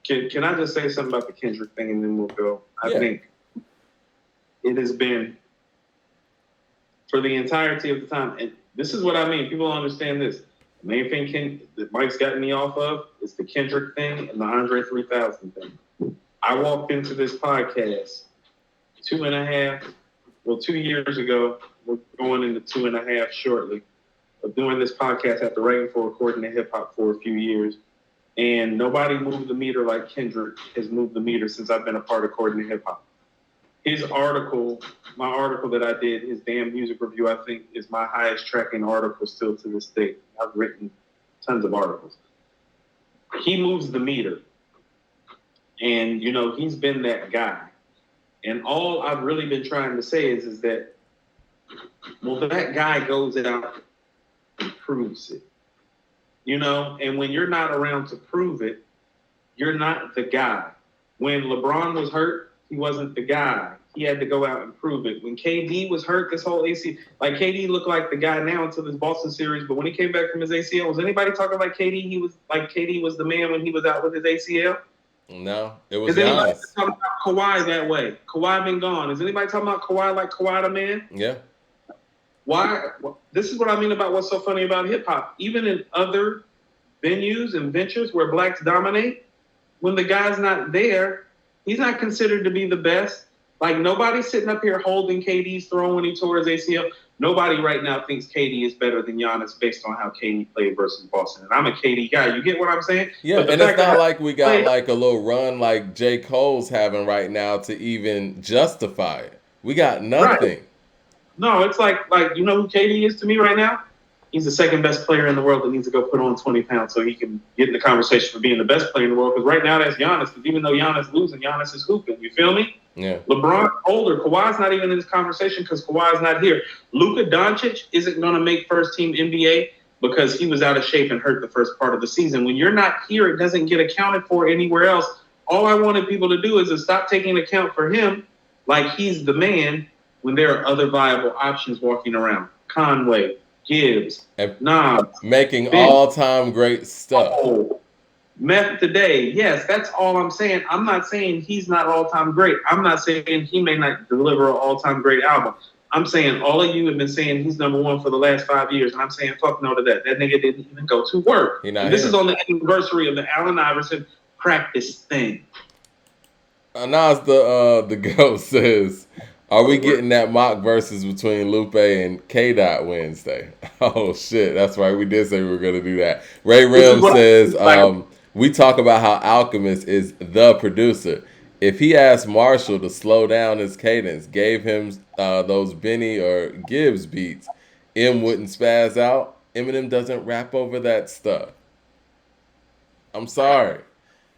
Can I just say something about the Kendrick thing and then we'll go? I Yeah. think it has been for the entirety of the time, and this is what I mean. People don't understand this. The main thing that Mike's gotten me off of is the Kendrick thing and the Andre 3000 thing. I walked into this podcast 2 years ago. We're going into 2.5 shortly of doing this podcast after writing for Recording to Hip Hop for a few years. And nobody moved the meter like Kendrick has moved the meter since I've been a part of Recording to Hip Hop. His article, my article that I did, his damn music review, I think is my highest tracking article still to this day. I've written tons of articles. He moves the meter. And, he's been that guy. And all I've really been trying to say is that, well, that guy goes out and proves it. And when you're not around to prove it, you're not the guy. When LeBron was hurt, he wasn't the guy. He had to go out and prove it. When KD was hurt, this whole AC, like KD looked like the guy now until this Boston series. But when he came back from his ACL, was anybody talking like KD? KD was the man when he was out with his ACL. No, it was Is anybody Giannis. talking about Kawhi that way? Kawhi been gone. Is anybody talking about Kawhi like Kawhi the man? Yeah. Why? This is what I mean about what's so funny about hip hop. Even in other venues and ventures where blacks dominate, when the guy's not there, he's not considered to be the best. Like, nobody's sitting up here holding KD's throne when he tore his ACL. Nobody right now thinks KD is better than Giannis based on how KD played versus Boston. And I'm a KD guy. You get what I'm saying? Yeah, and it's not like we got like a little run like J. Cole's having right now to even justify it. We got nothing. Right. No, it's like you know who KD is to me right now? He's the second best player in the world that needs to go put on 20 pounds so he can get in the conversation for being the best player in the world. Because right now that's Giannis. Because even though Giannis losing, Giannis is hooping. You feel me? Yeah. LeBron older. Kawhi's not even in this conversation because Kawhi's not here. Luka Doncic isn't going to make first team NBA because he was out of shape and hurt the first part of the season. When you're not here, it doesn't get accounted for anywhere else. All I wanted people to do is to stop taking account for him like he's the man when there are other viable options walking around. Conway, Gibbs, Nas, making all-time great stuff. Meth today, yes, that's all I'm saying. I'm not saying he's not all-time great. I'm not saying he may not deliver an all-time great album. I'm saying all of you have been saying he's number one for the last 5 years, and I'm saying fuck no to that. That nigga didn't even go to work. This is on the anniversary of the Allen Iverson practice thing. Nas the ghost says, are we getting that mock versus between Lupe and K-Dot Wednesday? Oh, shit. That's right. We did say we were going to do that. Ray Rim says, we talk about how Alchemist is the producer. If he asked Marshall to slow down his cadence, gave him those Benny or Gibbs beats, M wouldn't spaz out. Eminem doesn't rap over that stuff. I'm sorry.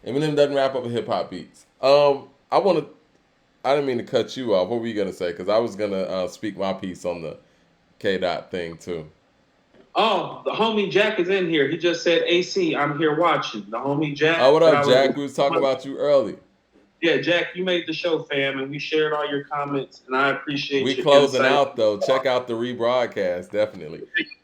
Eminem doesn't rap over hip-hop beats. I didn't mean to cut you off. What were you going to say? Because I was going to speak my piece on the K-Dot thing, too. Oh, the homie Jack is in here. He just said, AC, I'm here watching. The homie Jack. Oh, what up, Jack? We was talking about you early. Yeah, Jack, you made the show, fam, and we shared all your comments, and I appreciate we closing out, though. Check out the rebroadcast, definitely.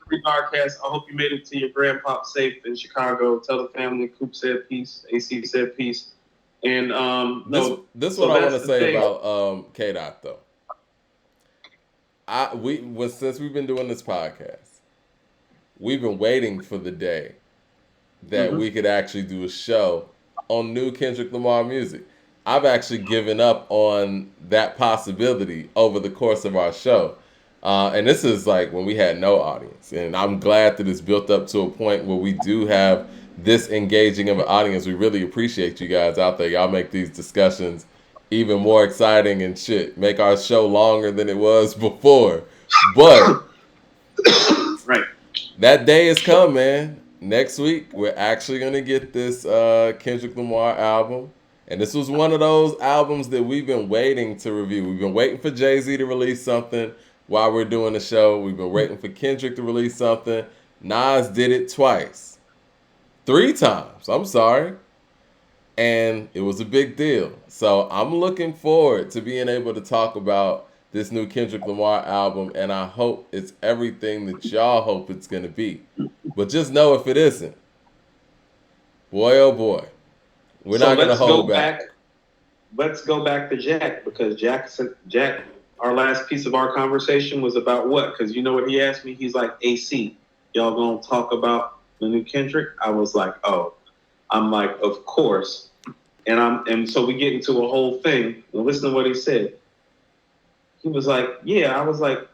Rebroadcast. I hope you made it to your grandpa safe in Chicago. Tell the family Coop said peace. AC said peace. And this is what I want to say about K-Dot, though. Since we've been doing this podcast, we've been waiting for the day that we could actually do a show on new Kendrick Lamar music. I've actually given up on that possibility over the course of our show. And this is like when we had no audience. And I'm glad that it's built up to a point where we do have this engaging of an audience. We really appreciate you guys out there. Y'all make these discussions even more exciting and shit. Make our show longer than it was before. But right. That day has come, man. Next week, we're actually going to get this Kendrick Lamar album. And this was one of those albums that we've been waiting to review. We've been waiting for Jay-Z to release something while we're doing the show. We've been waiting for Kendrick to release something. Nas did it twice. 3 times. I'm sorry. And it was a big deal. So I'm looking forward to being able to talk about this new Kendrick Lamar album. And I hope it's everything that y'all hope it's going to be. But just know if it isn't, boy, oh boy, We're So not gonna let's go hold back. back. Let's go back to Jack because Jack, our last piece of our conversation was about what? Because you know what he asked me? He's like, AC, y'all gonna talk about the new Kendrick? I was like, oh, I'm like, of course. And so we get into a whole thing. And listen to what he said. He was like, yeah. I was like,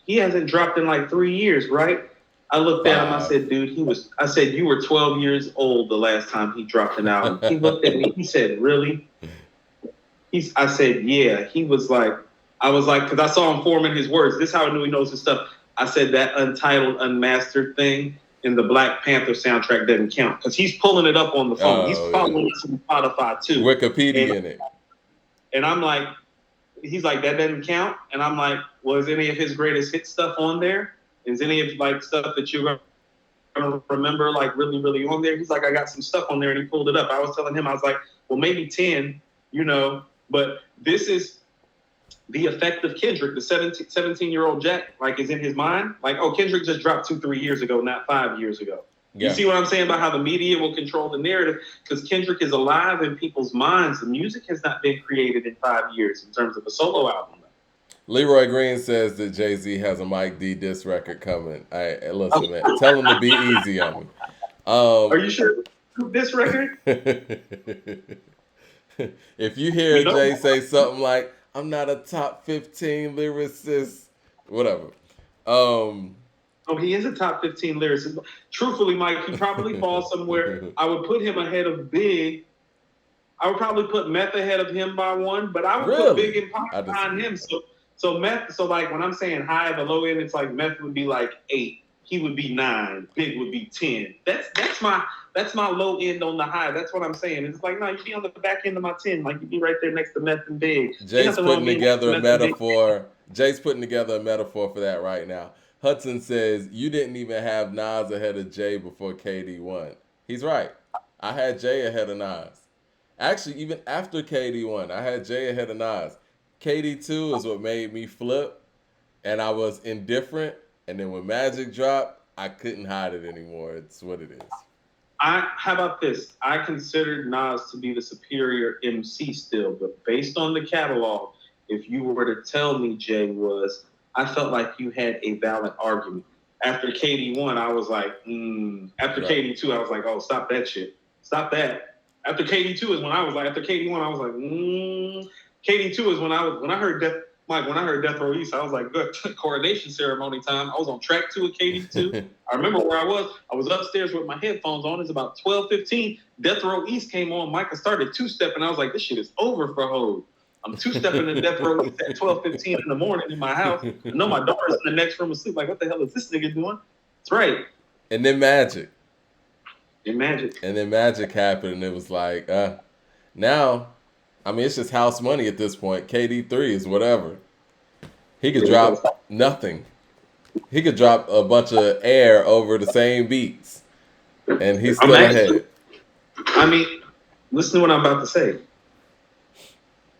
he hasn't dropped in like 3 years, right? I looked at him. I 5. said, dude, I said, you were 12 years old the last time he dropped an album. He looked at me. He said, really? I said, yeah. He was like, I was like, because I saw him forming his words. This is how I knew he knows his stuff. I said that untitled, unmastered thing in the Black Panther soundtrack doesn't count because he's pulling it up on the phone. He's Oh following yeah. us on Spotify too. Wikipedia in it. And I'm like, he's like, that doesn't count. And I'm like, well, is any of his greatest hit stuff on there? Is any of like stuff that you're gonna remember like really, really on there? He's like, I got some stuff on there, and he pulled it up. I was telling him, I was like, well, maybe 10, but this is the effect of Kendrick, the 17-year-old Jack, like is in his mind. Like, oh, Kendrick just dropped 2-3 years ago, not 5 years ago. You see what I'm saying about how the media will control the narrative? Because Kendrick is alive in people's minds. The music has not been created in 5 years in terms of a solo album. Leroy Green says that Jay-Z has a Mike D diss record coming. Listen, man, tell him to be easy on me. Are you sure this record? If you hear Jay say something like, I'm not a top 15 lyricist, whatever. Oh, he is a top 15 lyricist. Truthfully, Mike, he probably falls somewhere. I would put him ahead of Big. I would probably put Meth ahead of him by 1, but I would put Big and Pac behind him. So Meth, so like when I'm saying high, the low end, it's like Meth would be like 8, he would be 9, Big would be 10. That's my low end on the high. That's what I'm saying. It's like, no, you'd be on the back end of my 10, like you'd be right there next to Meth and Big. Jay's putting together a metaphor. Jay's putting together a metaphor for that right now. Hudson says, you didn't even have Nas ahead of Jay before KD won. He's right. I had Jay ahead of Nas. Actually, even after KD won, I had Jay ahead of Nas. KD 2 is what made me flip, and I was indifferent. And then when Magic dropped, I couldn't hide it anymore. It's what it is. How about this? I considered Nas to be the superior MC still, but based on the catalog, if you were to tell me Jay was, I felt like you had a valid argument. After KD 1, I was like, After KD 2, I was like, oh, stop that shit. Stop that. After KD 2 is when I was like, after KD 1, I was like, KD 2 is when I heard Death Row East, I was like, good, coronation ceremony time. I was on track 2 of KD 2. I remember where I was. I was upstairs with my headphones on. It's about 12:15. Death Row East came on. Micah started two-step, and I was like, this shit is over for Hov. I'm two-stepping in Death Row East at 12:15 in the morning in my house. I know my daughter's in the next room asleep. Like, what the hell is this nigga doing? That's right. And then Magic. And then Magic happened, and it was like, now, I mean, it's just house money at this point. KD3 is whatever. He could drop nothing. He could drop a bunch of air over the same beats, and he's still ahead. I mean, listen to what I'm about to say.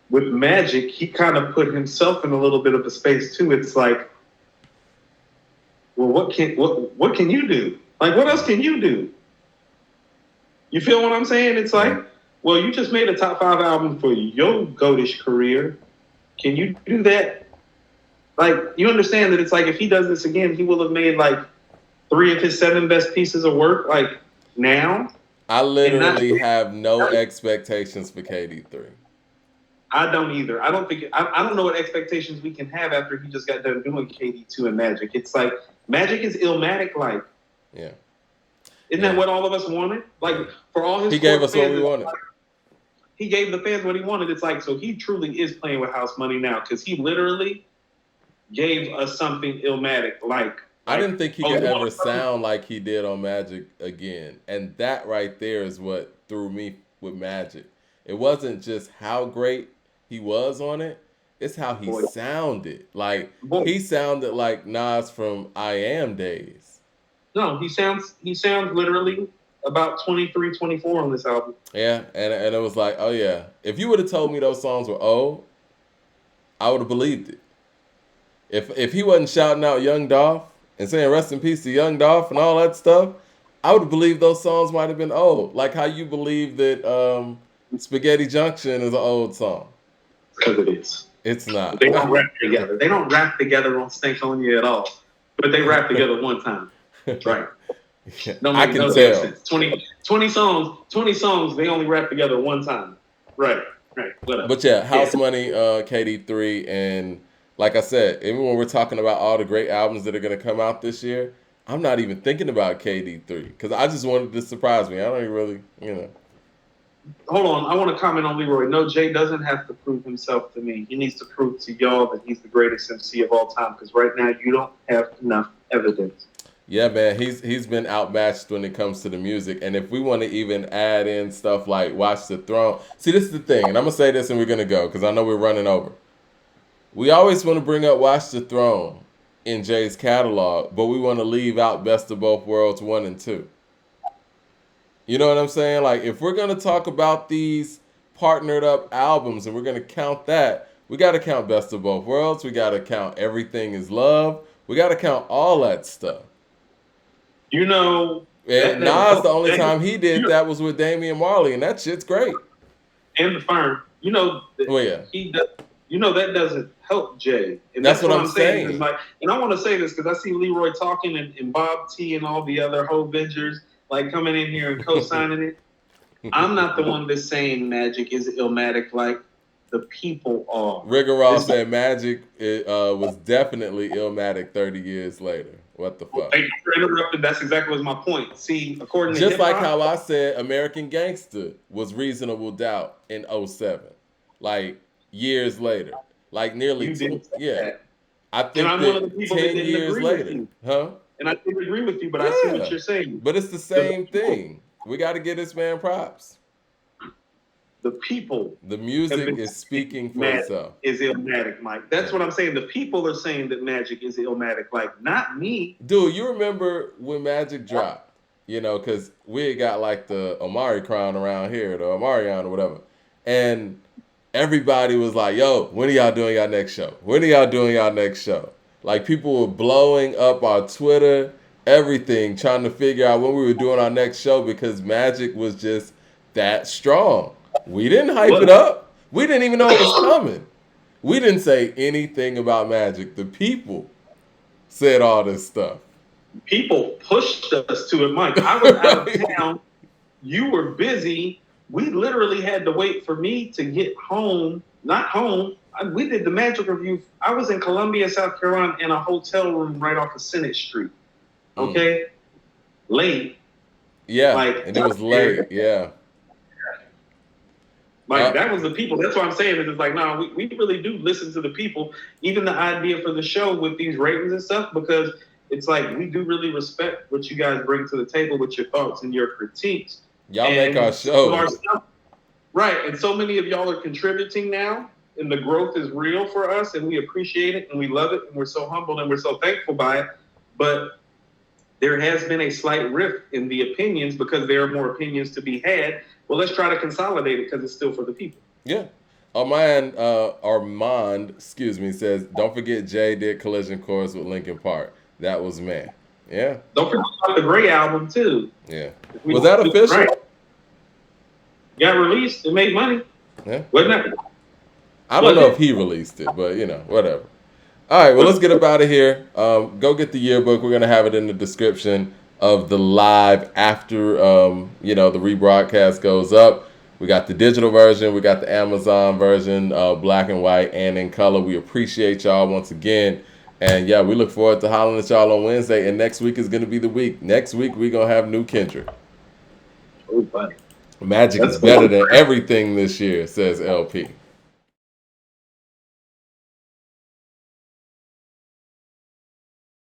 With Magic, he kind of put himself in a little bit of a space too. It's like, well, what can you do? Like, what else can you do? You feel what I'm saying? It's like, well, you just made a top 5 album for your goatish career. Can you do that? Like, you understand that it's like if he does this again, he will have made like 3 of his 7 best pieces of work. Like now, I literally have no expectations for KD3. I don't either. I don't know what expectations we can have after he just got done doing KD2 and Magic. It's like Magic is Illmatic like. Yeah. Isn't that what all of us wanted? Like for all his he gave us what we wanted. Like, he gave the fans what he wanted. It's like, so he truly is playing with house money now because he literally gave us something Illmatic like. I didn't think he could ever sound like he did on Magic again. And that right there is what threw me with Magic. It wasn't just how great he was on it. It's how he sounded. Like, he sounded like Nas from I Am days. No, he sounds literally about 23, 24 on this album. Yeah, and it was like, oh yeah. If you would have told me those songs were old, I would have believed it. If he wasn't shouting out Young Dolph and saying rest in peace to Young Dolph and all that stuff, I would believe those songs might have been old, like how you believe that Spaghetti Junction is an old song. Because it is. It's not. They don't rap together. They don't rap together on Stank on You at all. But they rap together one time. Right. Don't I make can no tell. sense. 20 songs, they only rap together one time. Right. Whatever. But yeah, House Money, KD3, and like I said, even when we're talking about all the great albums that are going to come out this year, I'm not even thinking about KD3 because I just wanted to surprise me. I don't even really. Hold on, I want to comment on Leroy. No, Jay doesn't have to prove himself to me. He needs to prove to y'all that he's the greatest MC of all time. Because right now you don't have enough evidence. Yeah, man, he's been outmatched when it comes to the music. And if we want to even add in stuff like Watch the Throne, see, this is the thing, and I'm gonna say this and we're gonna go because I know we're running over. We always want to bring up Watch the Throne in Jay's catalog, but we want to leave out Best of Both Worlds 1 and 2. You know what I'm saying? Like, if we're going to talk about these partnered up albums and we're going to count that, we got to count Best of Both Worlds. We got to count Everything Is Love. We got to count all that stuff. You know. And Nas, the only time he did that was with Damian Marley, and that shit's great. And The Firm. You know, he does, you know that doesn't help Jay. And that's what I'm saying. Like, and I want to say this because I see Leroy talking and Bob T and all the other Vengers like coming in here and co-signing it. I'm not the one that's saying Magic is Illmatic like the people are. Rigorol said Magic was definitely Illmatic 30 years later. What the fuck? Thank you for interrupting. That's exactly was my point. See, according to just hip-hop, like how I said American Gangster was Reasonable Doubt in 2007. Like years later. Like nearly two. Yeah. That. I think I'm one of the people 10 that didn't years agree later. with you. Huh? And I didn't agree with you, but I see what you're saying. But it's the same thing. We got to give this man props. The people. The music is speaking for itself. Is Illmatic, Mike. That's what I'm saying. The people are saying that Magic is Illmatic, like not me. Dude, you remember when Magic dropped? You know, because we had got like the Omari crown around here, the Omarion or whatever. And everybody was like, yo, when are y'all doing y'all next show? When are y'all doing y'all next show? Like, people were blowing up our Twitter, everything, trying to figure out when we were doing our next show because Magic was just that strong. We didn't hype it up. We didn't even know it was coming. We didn't say anything about Magic. The people said all this stuff. People pushed us to it, Mike. I was out of town. You were busy. We literally had to wait for me to get home. Not home. We did the Magic review. I was in Columbia, South Carolina, in a hotel room right off of Senate Street. Okay? Late. Yeah, and it was late. Yeah. Like, that was the people. That's what I'm saying. It's like, no, we really do listen to the people. Even the idea for the show with these ratings and stuff, because it's like we do really respect what you guys bring to the table with your thoughts and your critiques. Y'all make our show. Right. And so many of y'all are contributing now, and the growth is real for us, and we appreciate it, and we love it, and we're so humbled, and we're so thankful by it. But there has been a slight rift in the opinions because there are more opinions to be had. Well, let's try to consolidate it because it's still for the people. Yeah. Armand, says, don't forget Jay did Collision Course with Linkin Park. That was man. Yeah. Don't forget about the Gray album, too. Yeah. Was that official? Right. Got released. It made money. Yeah. Wasn't it? I don't know if he released it, but, whatever. All right, well, let's get up out of here. Go get the yearbook. We're going to have it in the description of the live after, the rebroadcast goes up. We got the digital version. We got the Amazon version, black and white and in color. We appreciate y'all once again. And, yeah, we look forward to hollering at y'all on Wednesday. And next week is going to be the week. Next week, we're going to have new Kendrick. Oh, buddy. Magic is better than everything this year, says LP.